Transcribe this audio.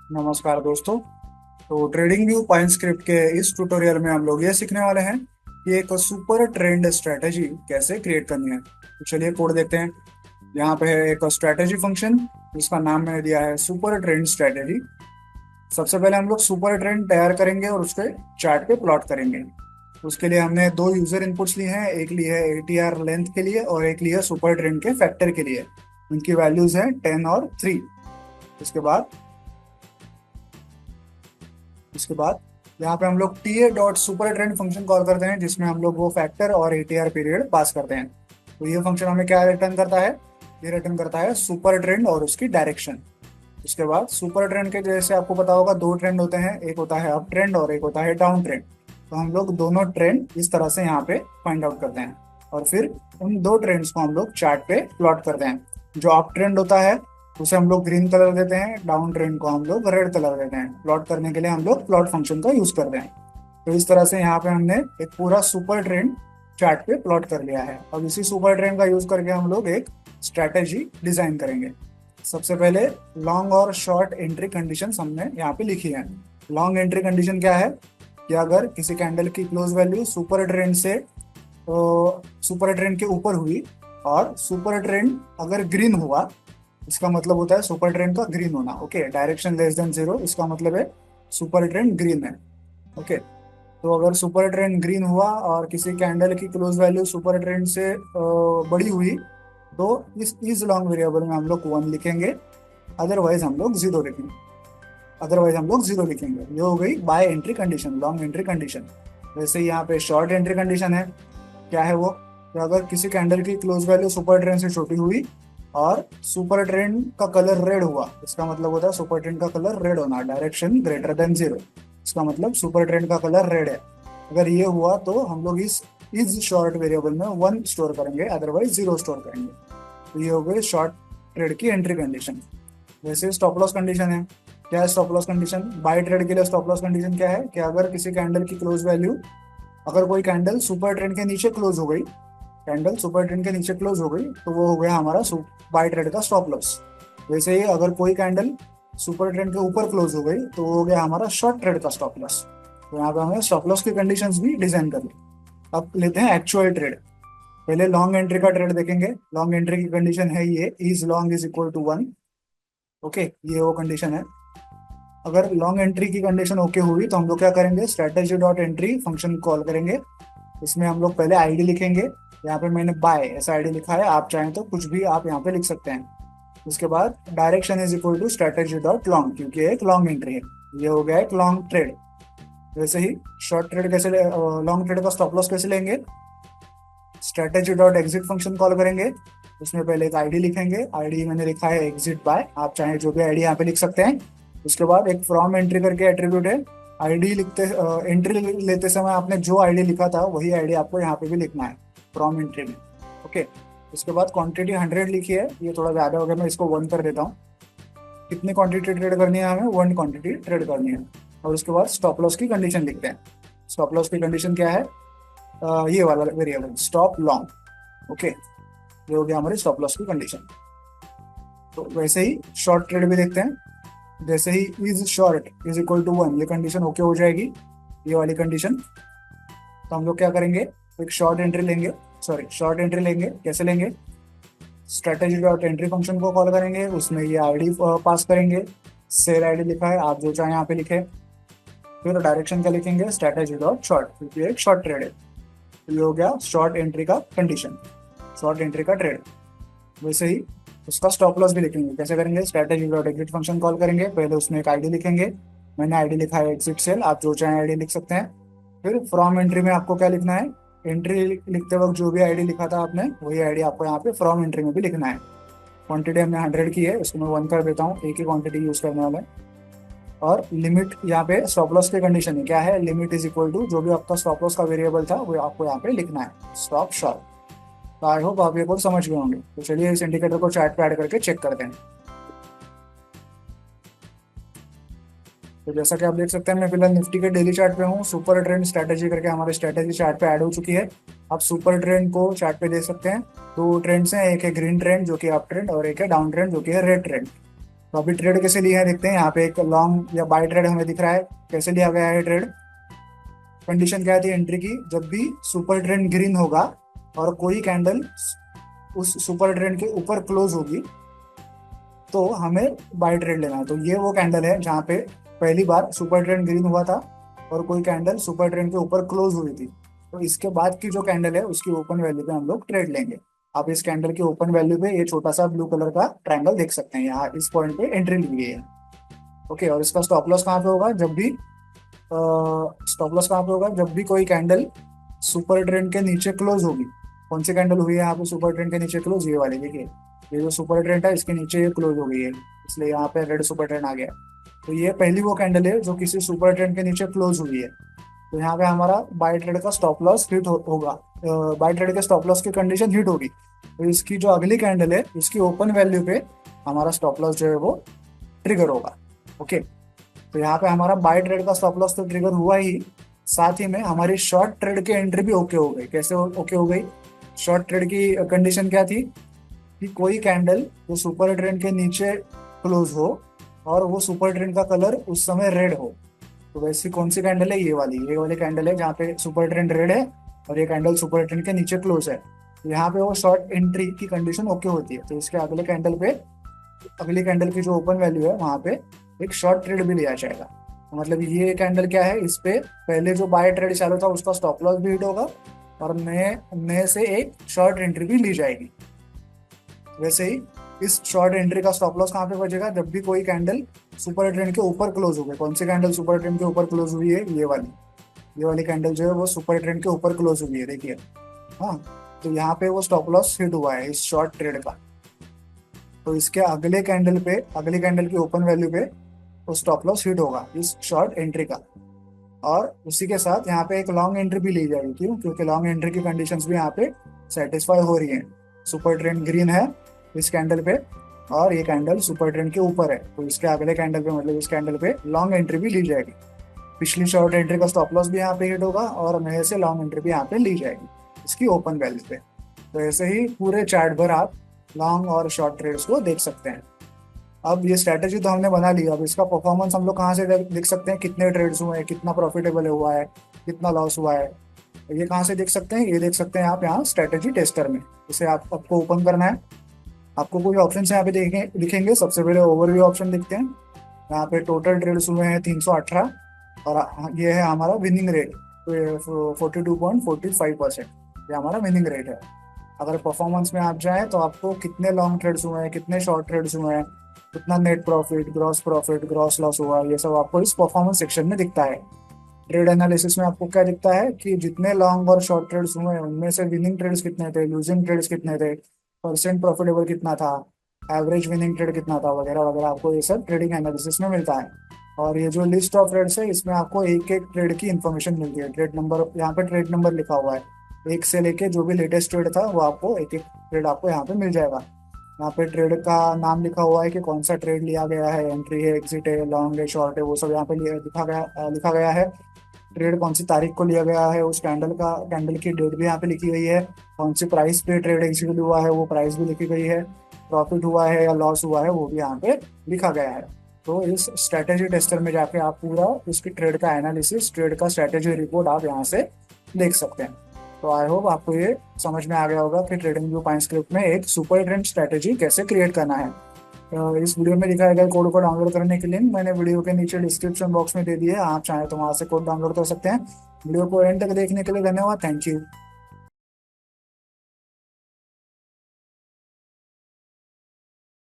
नमस्कार दोस्तों। तो ट्रेडिंग व्यू पाइन स्क्रिप्ट के इस ट्यूटोरियल में हम लोग ये सीखने वाले हैं कि एक सुपर ट्रेंड स्ट्रेटेजी कैसे क्रिएट करनी है। तो चलिए कोड देखते हैं। यहाँ पे है एक स्ट्रेटेजी फंक्शन जिसका नाम मैंने दिया है सुपर ट्रेंड स्ट्रेटेजी। सबसे पहले हम लोग सुपर ट्रेंड तैयार करेंगे और उसके चार्ट पे प्लॉट करेंगे। उसके लिए हमने दो यूजर इनपुट्स लिए हैं, एक ली है एटीआर लेंथ के लिए और एक लिया सुपर ट्रेंड के फैक्टर के लिए। उनकी वैल्यूज है 10 और 3। इसके बाद उसके बाद यहाँ पे हम लोग T A dot super trend function call करते हैं जिसमें हम लोग वो फैक्टर और एटीआर पीरियड पास करते हैं। तो ये फंक्शन हमें क्या रिटर्न करता है? ये रिटर्न करता है सुपर ट्रेंड और उसकी डायरेक्शन। उसके बाद सुपर ट्रेंड के जैसे आपको पता होगा दो ट्रेंड होते हैं, एक होता है अप ट्रेंड और एक होता है डाउन ट्रेंड। तो हम लोग दोनों ट्रेंड इस तरह से यहाँ पे फाइंड आउट करते हैं और फिर उन दो ट्रेंड्स को हम लोग चार्ट पे प्लॉट करते हैं। जो अप ट्रेंड होता है उसे हम लोग ग्रीन कलर देते हैं, डाउन ट्रेंड को हम लोग रेड कलर देते हैं। प्लॉट करने के लिए हम लोग प्लॉट फंक्शन का यूज करते हैं। तो इस तरह से यहाँ पे हमने एक पूरा सुपर ट्रेंड चार्ट पे प्लॉट कर लिया है। अब इसी सुपर ट्रेंड का यूज करके हम लोग एक स्ट्रैटेजी डिजाइन करेंगे। सबसे पहले लॉन्ग और शॉर्ट एंट्री कंडीशन हमने यहाँ पे लिखी है। लॉन्ग एंट्री कंडीशन क्या है कि अगर किसी कैंडल की क्लोज वैल्यू सुपर ट्रेंड से सुपर ट्रेंड के ऊपर हुई और सुपर ट्रेंड अगर ग्रीन हुआ, इसका मतलब होता है सुपर ट्रेंड का ग्रीन होना। Okay, direction less than zero, इसका मतलब है सुपर ट्रेंड ग्रीन है। ओके, तो अगर सुपर ट्रेंड ग्रीन हुआ और किसी कैंडल की क्लोज वैल्यू सुपर ट्रेंड से बड़ी हुई तो इस लॉन्ग वेरिएबल में हम लोग 1 लिखेंगे, अदरवाइज हम लोग जीरो लिखेंगे। ये हो गई buy entry condition, long entry condition. वैसे ही यहाँ पे शॉर्ट एंट्री कंडीशन है। क्या है वो? कि अगर किसी कैंडल की क्लोज वैल्यू सुपर ट्रेंड से छोटी हुई और सुपर ट्रेंड का कलर रेड हुआ, इसका मतलब होता है सुपर ट्रेंड का कलर रेड होना, डायरेक्शन ग्रेटर देन जीरो, इसका मतलब सुपर ट्रेंड का कलर रेड है। अगर ये हुआ तो हम लोग इस शॉर्ट वेरिएबल में 1 स्टोर करेंगे, अदरवाइज जीरो स्टोर करेंगे। तो ये हो गई शॉर्ट ट्रेड की एंट्री कंडीशन। वैसे स्टॉप लॉस कंडीशन है। क्या है stop loss condition? Buy trade के लिए स्टॉप लॉस कंडीशन क्या है कि अगर किसी कैंडल की क्लोज वैल्यू, अगर कोई कैंडल सुपर ट्रेंड के नीचे क्लोज हो गई, कैंडल सुपर ट्रेंड के नीचे क्लोज हो गई तो वो हो गया हमारा बाय ट्रेड का स्टॉप लॉस। वैसे ही अगर कोई कैंडल सुपर ट्रेंड के ऊपर क्लोज हो गई तो वो हो गया हमारा शॉर्ट ट्रेड का स्टॉप लॉस। तो यहाँ पे हमें स्टॉप लॉस की कंडीशंस भी डिजाइन कर ली। अब लेते हैं एक्चुअल ट्रेड। पहले लॉन्ग एंट्री का ट्रेड देखेंगे। लॉन्ग एंट्री की कंडीशन है ये, is long is equal to 1। Okay, ये वो कंडीशन है। अगर लॉन्ग एंट्री की कंडीशन ओके हुई तो हम लोग क्या करेंगे, strategy dot entry function call करेंगे। इसमें हम लोग पहले आईडी लिखेंगे। यहाँ पे मैंने बाय ऐसा आईडी लिखा है, आप चाहें तो कुछ भी आप यहाँ पे लिख सकते हैं। उसके बाद direction is equal to strategy dot long, क्योंकि ये एक लॉन्ग एंट्री है। ये हो गया एक लॉन्ग ट्रेड। वैसे ही शॉर्ट ट्रेड कैसे, लॉन्ग ट्रेड का स्टॉप लॉस कैसे लेंगे, strategy dot exit function call करेंगे। उसमें पहले एक आईडी लिखेंगे, आईडी मैंने लिखा है एग्जिट बाय, आप चाहे जो भी आईडी यहाँ पे लिख सकते हैं। उसके बाद एक फ्रॉम एंट्री करके एट्रीब्यूट है। आईडी लिखते एंट्री लेते समय आपने जो आईडी लिखा था वही आईडी आपको यहाँ पे भी लिखना है फ्रॉम एंट्री में। ओके, उसके बाद क्वांटिटी 100 लिखी है, ये थोड़ा ज़्यादा हो गया, मैं इसको 1 कर देता हूँ। कितनी क्वांटिटी ट्रेड करनी है हमें? 1 क्वांटिटी ट्रेड करनी है। और उसके बाद स्टॉप लॉस की कंडीशन लिखते हैं। स्टॉप लॉस की कंडीशन क्या है? ये वाला वेरिएबल स्टॉप लॉन्ग। ओके, ये हो गया हमारी स्टॉप लॉस की कंडीशन। तो वैसे ही शॉर्ट ट्रेड भी देखते हैं। जैसे ही is short is equal to 1, ये कंडीशन ओके हो जाएगी, ये वाली कंडीशन। तो हम लोग क्या करेंगे, एक शॉर्ट एंट्री लेंगे। शॉर्ट एंट्री लेंगे, कैसे लेंगे? स्ट्रेटेजी डॉट एंट्री फंक्शन को कॉल करेंगे, उसमें ये आईडी पास करेंगे। सेल आईडी लिखा है, आप जो चाहें यहाँ पे लिखे। फिर डायरेक्शन का लिखेंगे स्ट्रेटेजी डॉट शॉर्ट, क्योंकि एक शॉर्ट ट्रेड है। तो ये हो गया शॉर्ट एंट्री का कंडीशन, शॉर्ट एंट्री का ट्रेड। वैसे ही उसका स्टॉप लॉस भी लिखेंगे। कैसे करेंगे? Strategy dot exit function call करेंगे, पहले उसमें एक आईडी लिखेंगे। मैंने आईडी लिखा है एग्जिट सेल, आप जो चाहें आईडी लिख सकते हैं। फिर फ्रॉम एंट्री में आपको क्या लिखना है, एंट्री लिखते वक्त जो भी आईडी लिखा था आपने वही आईडी आपको यहाँ पे फ्रॉम एंट्री में भी लिखना है। क्वांटिटी हमने 100 की है, उसको मैं 1 कर देता हूँ, एक ही क्वांटिटी यूज करने वाला है। और लिमिट यहाँ पे स्टॉप लॉस की कंडीशन है, क्या है? लिमिट इज इक्वल टू जो भी आपका स्टॉप लॉस का वेरिएबल था वो आपको यहाँ पे लिखना है, स्टॉप शॉर्ट। तो आई होप आप ये कोड समझ गए होंगे। तो चलिए इस इंडिकेटर को चार्ट पे ऐड करके चेक करते हैं। तो जैसा कि आप देख सकते हैं मैं फिलहाल निफ्टी के डेली चार्ट पे हूँ। सुपर ट्रेंड स्ट्रैटेजी करके हमारे स्ट्रैटेजी चार्ट पे ऐड हो चुकी है। आप सुपर ट्रेंड को चार्ट पे देख सकते हैं। दो ट्रेंड्स हैं, एक है ग्रीन ट्रेंड जो कि अप ट्रेंड और एक है डाउन ट्रेंड जो कि है रेड ट्रेंड। तो अभी ट्रेड कैसे लिया है देखते हैं। यहाँ पे एक लॉन्ग या बाय ट्रेड हमें दिख रहा है, कैसे लिया गया है ट्रेड। कंडीशन क्या थी एंट्री की, जब भी सुपर ट्रेंड ग्रीन होगा और कोई कैंडल उस सुपर ट्रेंड के ऊपर क्लोज होगी तो हमें बाय ट्रेड लेना है। तो ये वो कैंडल है जहाँ पे पहली बार सुपर ट्रेंड ग्रीन हुआ था और कोई कैंडल सुपर ट्रेंड के ऊपर क्लोज हुई थी। तो इसके बाद की जो कैंडल है उसकी ओपन वैल्यू पे हम लोग ट्रेड लेंगे। आप इस कैंडल की ओपन वैल्यू पे ये छोटा सा ब्लू कलर का ट्रायंगल देख सकते हैं, यहाँ इस पॉइंट पे एंट्री ली गई है। ओके, और इसका स्टॉप लॉस कहाँ पे होगा, जब भी स्टॉप लॉस कहाँ पे होगा, जब भी कोई कैंडल सुपर ट्रेंड के नीचे क्लोज होगी। कौन सी कैंडल हुई है यहाँ पे सुपर ट्रेंड के नीचे क्लोज, ये वाली देखिए, ये जो सुपर ट्रेंड है इसके नीचे ये क्लोज हो गई है, इसलिए यहाँ पे रेड सुपर ट्रेंड आ गया। तो ये पहली वो कैंडल है जो किसी सुपर ट्रेंड के नीचे क्लोज हुई है। तो यहाँ पे हमारा बाय ट्रेड का स्टॉप लॉस हिट होगा, बाय ट्रेड के स्टॉप लॉस की कंडीशन हिट होगी। तो इसकी जो अगली कैंडल है इसकी ओपन वैल्यू पे हमारा स्टॉप लॉस जो है वो ट्रिगर होगा। ओके, तो यहाँ पे हमारा बाय ट्रेड का स्टॉप लॉस तो ट्रिगर हुआ ही, साथ ही में हमारी शॉर्ट ट्रेड की एंट्री भी ओके हो गई। कैसे ओके हो गई, शॉर्ट ट्रेड की कंडीशन क्या थी कि कोई कैंडल जो सुपर ट्रेंड के नीचे क्लोज हो और वो सुपर ट्रेंड का कलर उस समय रेड हो। तो वैसी कौन सी कैंडल है, ये वाली कैंडल है जहाँ पे सुपर ट्रेंड रेड है और ये कैंडल सुपर ट्रेंड के नीचे क्लोज है। तो यहाँ पे वो शॉर्ट एंट्री की कंडीशन ओके होती है। तो इसके अगले कैंडल पे, अगली कैंडल की जो ओपन वैल्यू है वहां पे एक शॉर्ट ट्रेड भी लिया जाएगा। तो मतलब ये कैंडल क्या है, इस पे पहले जो बाय ट्रेड चालू था उसका स्टॉप लॉस भी हिट होगा और नए नए से एक शॉर्ट एंट्री भी ली जाएगी। वैसे ही इस शॉर्ट एंट्री का स्टॉप लॉस कहाँ पे बचेगा, जब भी कोई कैंडल सुपर ट्रेंड के ऊपर क्लोज हो गई। कौन सी कैंडल सुपर ट्रेंड के ऊपर क्लोज हुई है, ये वाली कैंडल जो है वो सुपर ट्रेंड के ऊपर क्लोज हुई है, देखिए। हाँ, तो यहाँ पे वो स्टॉप लॉस हिट हुआ है इस शॉर्ट ट्रेड का। तो इसके अगले कैंडल पे, अगली कैंडल की ओपन वैल्यू पे वो स्टॉप लॉस हिट होगा इस शॉर्ट एंट्री का। और उसी के साथ यहाँ पे एक लॉन्ग एंट्री भी ली जाएगी। क्यों, क्योंकि लॉन्ग एंट्री की कंडीशंस भी यहाँ पे सेटिस्फाई हो रही हैं। सुपर ट्रेंड ग्रीन है इस कैंडल पे और ये कैंडल सुपर ट्रेंड के ऊपर है, तो इसके अगले कैंडल पे मतलब इस कैंडल पे लॉन्ग एंट्री भी ली जाएगी। पिछली शॉर्ट एंट्री का स्टॉप लॉस भी यहाँ पे हिट होगा और नए से लॉन्ग एंट्री भी यहाँ पे ली जाएगी इसकी ओपन वैल्यू पे। तो ऐसे ही पूरे चार्ट भर आप लॉन्ग और शॉर्ट ट्रेड्स को देख सकते हैं। अब ये स्ट्रैटेजी तो हमने बना ली, अब इसका परफॉर्मेंस हम लोग कहाँ से देख सकते हैं, कितने ट्रेड्स हुए हैं, कितना प्रॉफिटेबल हुआ है, कितना लॉस हुआ है। ये कहाँ से देख सकते हैं, ये देख सकते हैं आप यहाँ स्ट्रैटेजी टेस्टर में। इसे आपको ओपन करना है। आपको कोई ऑप्शन यहाँ पे दिखेंगे। सबसे पहले ओवरव्यू ऑप्शन दिखते हैं, यहाँ पे टोटल ट्रेड्स हुए हैं 318 और ये है हमारा विनिंग रेट 42.45%, ये हमारा विनिंग रेट है। अगर परफॉर्मेंस में आप जाएं तो आपको कितने लॉन्ग ट्रेड्स हुए हैं, कितने शॉर्ट ट्रेड्स हुए हैं, कितना नेट प्रॉफिट, ग्रॉस लॉस हुआ है, ये सब आपको इस परफॉर्मेंस सेक्शन में दिखता है। ट्रेड एनालिसिस में आपको क्या दिखता है कि जितने लॉन्ग और शॉर्ट ट्रेड्स हुए हैं उनमें से विनिंग ट्रेड्स कितने थे, लूजिंग ट्रेड्स कितने थे, परसेंट प्रॉफिटेबल कितना था, एवरेज विनिंग ट्रेड कितना था, वगैरह वगैरह आपको ये सब ट्रेडिंग एनालिसिस में मिलता है। और ये जो लिस्ट ऑफ ट्रेड्स है इसमें आपको एक एक ट्रेड की इन्फॉर्मेशन मिलती है। ट्रेड नंबर, यहाँ पे ट्रेड नंबर लिखा हुआ है, एक से लेके जो भी लेटेस्ट ट्रेड था वो आपको एक एक ट्रेड आपको यहाँ पे मिल जाएगा। यहाँ पे ट्रेड का नाम लिखा हुआ है कि कौन सा ट्रेड लिया गया है, एंट्री है, एग्जिट है, लॉन्ग है, शॉर्ट है, वो सब यहाँ पे लिखा गया है। ट्रेड कौन सी तारीख को लिया गया है, उस कैंडल की डेट भी यहाँ पे लिखी गई है। कौन सी प्राइस पे ट्रेड एग्जीक्यूट हुआ है वो प्राइस भी लिखी गई है। प्रॉफिट हुआ है या लॉस हुआ है वो भी यहाँ पे लिखा गया है। तो इस स्ट्रेटेजी टेस्टर में जाके आप पूरा उसकी ट्रेड का एनालिसिस, ट्रेड का स्ट्रेटेजी रिपोर्ट आप यहाँ से देख सकते हैं। तो आई होप आपको ये समझ में आ गया होगा कि ट्रेडिंग व्यू पॉइंट स्क्रिप्ट में एक सुपर ट्रेंड स्ट्रेटेजी कैसे क्रिएट करना है। इस वीडियो में दिखाए गए कोड को डाउनलोड करने की लिंक मैंने वीडियो के नीचे डिस्क्रिप्शन बॉक्स में दे दी है, आप चाहें तो वहां से कोड डाउनलोड कर सकते हैं। वीडियो को एंड तक देखने के लिए धन्यवाद, थैंक यू।